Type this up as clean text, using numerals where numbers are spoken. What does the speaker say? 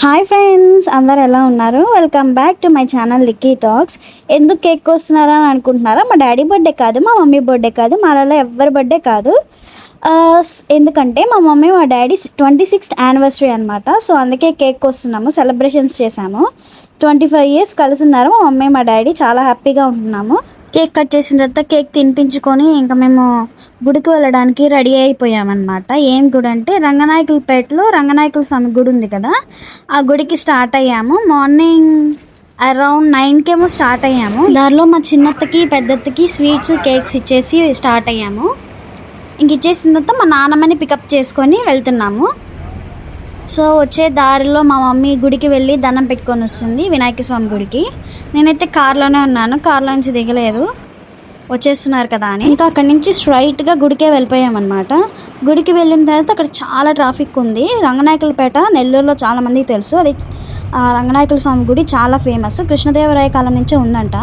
Hi friends, అందరు ఎలా ఉన్నారు? Welcome back to my channel లిక్కీ talks. ఎందుకు కేక్ కోస్తున్నారా అని అనుకుంటున్నారా? మా డాడీ బర్త్డే కాదు, మా మమ్మీ బర్త్డే కాదు, మాలలో ఎవరి బర్త్డే కాదు. ఎందుకంటే మా మమ్మీ మా డాడీ 26th యానివర్సరీ అనమాట. సో అందుకే కేక్ కోస్తున్నాము, సెలబ్రేషన్స్ చేసాము. 25 years కలిసి ఉన్నారు మా మమ్మీ మా డాడీ. చాలా హ్యాపీగా ఉంటున్నాము. కేక్ కట్ చేసిన తర్వాత కేక్ తినిపించుకొని ఇంకా మేము గుడికి వెళ్ళడానికి రెడీ అయిపోయామన్నమాట. ఏం గుడి అంటే రంగనాయకులపేటలో రంగనాయకుల స్వామి గుడి ఉంది కదా, ఆ గుడికి స్టార్ట్ అయ్యాము. మార్నింగ్ అరౌండ్ 9కేమో స్టార్ట్ అయ్యాము. దారిలో మా చిన్నత్తకి పెద్దత్తకి స్వీట్స్ కేక్స్ ఇచ్చేసి స్టార్ట్ అయ్యాము. ఇంక ఇచ్చేసిన తర్వాత మా నాన్నమ్మని పికప్ చేసుకొని వెళ్తున్నాము. సో వచ్చే దారిలో మా మమ్మీ గుడికి వెళ్ళి దండం పెట్టుకొని వస్తుంది, వినాయక స్వామి గుడికి. నేనైతే కార్లోనే ఉన్నాను, కార్లో నుంచి దిగలేదు, వచ్చేస్తున్నారు కదా అని. ఇంకా అక్కడి నుంచి స్ట్రైట్గా గుడికే వెళ్ళిపోయామన్నమాట. గుడికి వెళ్ళిన తర్వాత అక్కడ చాలా ట్రాఫిక్ ఉంది. రంగనాయకులపేట నెల్లూరులో చాలామందికి తెలుసు. అది రంగనాయకుల స్వామి గుడి చాలా ఫేమస్, కృష్ణదేవరాయ కాలం నుంచే ఉందంట.